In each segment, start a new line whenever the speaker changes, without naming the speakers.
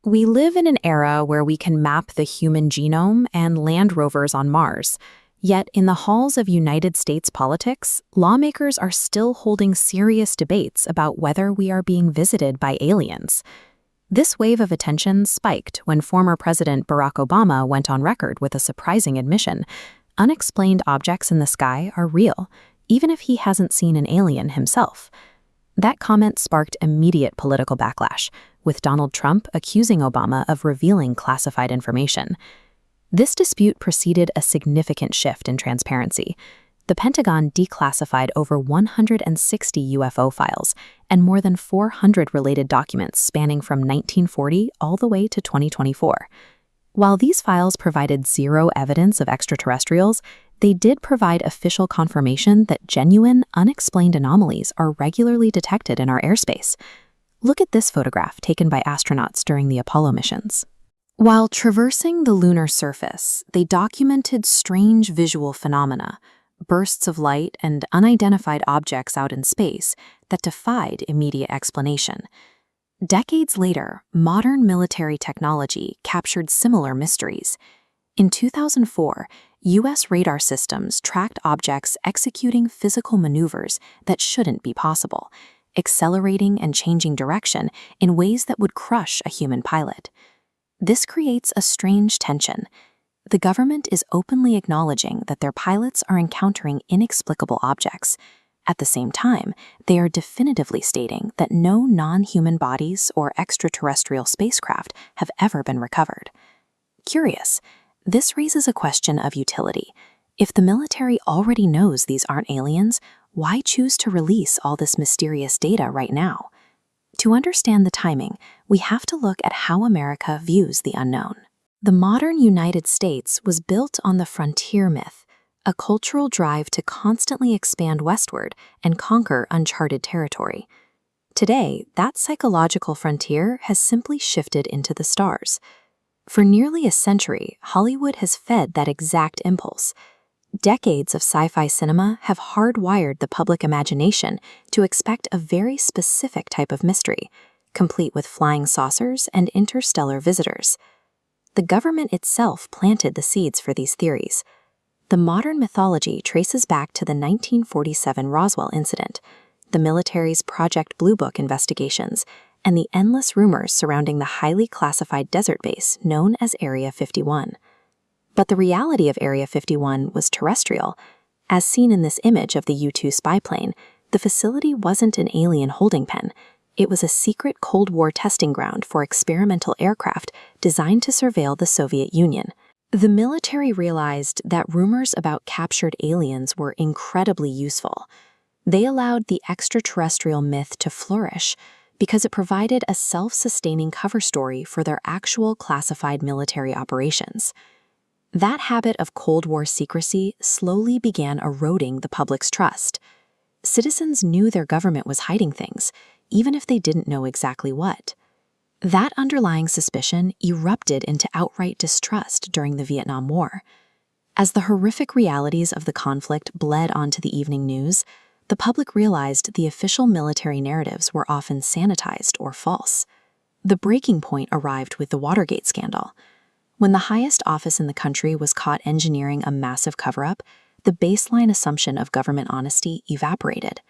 We live in an era where we can map the human genome and land rovers on Mars. Yet, in the halls of United States politics, lawmakers are still holding serious debates about whether we are being visited by aliens. This wave of attention spiked when former President Barack Obama went on record with a surprising admission: unexplained objects in the sky are real, even if he hasn't seen an alien himself. That comment sparked immediate political backlash, with Donald Trump accusing Obama of revealing classified information. This dispute preceded a significant shift in transparency. The Pentagon declassified over 160 UFO files and more than 400 related documents spanning from 1940 all the way to 2024. While these files provided zero evidence of extraterrestrials, they did provide official confirmation that genuine, unexplained anomalies are regularly detected in our airspace. Look at this photograph taken by astronauts during the Apollo missions. While traversing the lunar surface, they documented strange visual phenomena, bursts of light and unidentified objects out in space that defied immediate explanation. Decades later, modern military technology captured similar mysteries. In 2004, U.S. radar systems tracked objects executing physical maneuvers that shouldn't be possible, accelerating and changing direction in ways that would crush a human pilot. This creates a strange tension. The government is openly acknowledging that their pilots are encountering inexplicable objects. At the same time, they are definitively stating that no non-human bodies or extraterrestrial spacecraft have ever been recovered. Curious, this raises a question of utility. If the military already knows these aren't aliens, why choose to release all this mysterious data right now? To understand the timing, we have to look at how America views the unknown. The modern United States was built on the frontier myth, a cultural drive to constantly expand westward and conquer uncharted territory. Today, that psychological frontier has simply shifted into the stars. For nearly a century, Hollywood has fed that exact impulse. Decades of sci-fi cinema have hardwired the public imagination to expect a very specific type of mystery, complete with flying saucers and interstellar visitors. The government itself planted the seeds for these theories. The modern mythology traces back to the 1947 Roswell incident, the military's Project Blue Book investigations, and the endless rumors surrounding the highly classified desert base known as Area 51. But the reality of Area 51 was terrestrial. As seen in this image of the U-2 spy plane, the facility wasn't an alien holding pen. It was a secret Cold War testing ground for experimental aircraft designed to surveil the Soviet Union. The military realized that rumors about captured aliens were incredibly useful. They allowed the extraterrestrial myth to flourish because it provided a self-sustaining cover story for their actual classified military operations. That habit of Cold War secrecy slowly began eroding the public's trust. Citizens knew their government was hiding things, even if they didn't know exactly what. That underlying suspicion erupted into outright distrust during the Vietnam War. As the horrific realities of the conflict bled onto the evening news, the public realized the official military narratives were often sanitized or false. The breaking point arrived with the Watergate scandal. When the highest office in the country was caught engineering a massive cover-up, the baseline assumption of government honesty evaporated.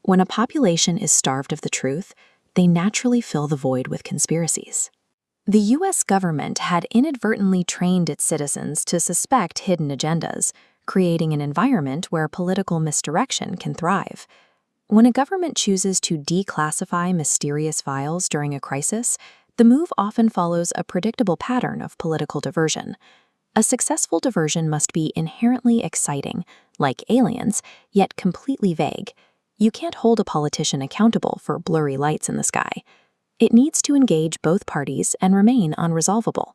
When a population is starved of the truth, they naturally fill the void with conspiracies. The U.S. government had inadvertently trained its citizens to suspect hidden agendas, creating an environment where political misdirection can thrive. When a government chooses to declassify mysterious files during a crisis, the move often follows a predictable pattern of political diversion. A successful diversion must be inherently exciting, like aliens, yet completely vague. You can't hold a politician accountable for blurry lights in the sky. It needs to engage both parties and remain unresolvable.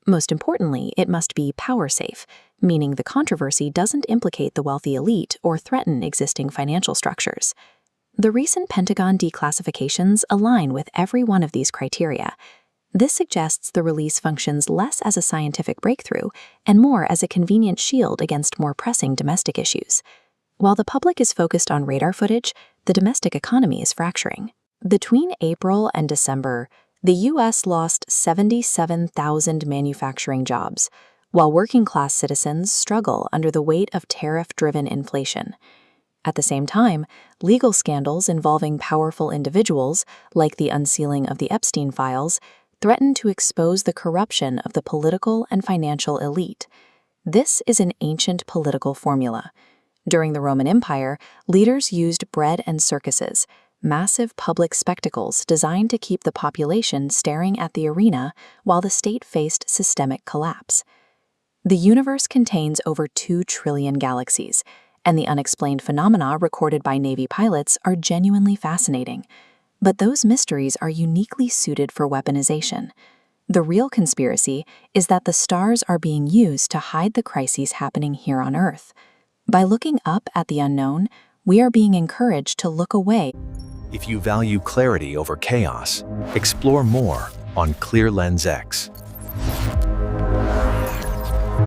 Most importantly, it must be power-safe, meaning the controversy doesn't implicate the wealthy elite or threaten existing financial structures. The recent Pentagon declassifications align with every one of these criteria. This suggests the release functions less as a scientific breakthrough and more as a convenient shield against more pressing domestic issues. While the public is focused on radar footage, the domestic economy is fracturing. Between April and December, The U.S. lost 77,000 manufacturing jobs, while working-class citizens struggle under the weight of tariff-driven inflation. At the same time, legal scandals involving powerful individuals, like the unsealing of the Epstein files, threaten to expose the corruption of the political and financial elite. This is an ancient political formula. During the Roman Empire, leaders used bread and circuses, massive public spectacles designed to keep the population staring at the arena while the state faced systemic collapse. The universe contains over 2 trillion galaxies, and the unexplained phenomena recorded by Navy pilots are genuinely fascinating. But those mysteries are uniquely suited for weaponization. The real conspiracy is that the stars are being used to hide the crises happening here on Earth. By looking up at the unknown, we are being encouraged to look away.
If you value clarity over chaos, explore more on Clear Lens X.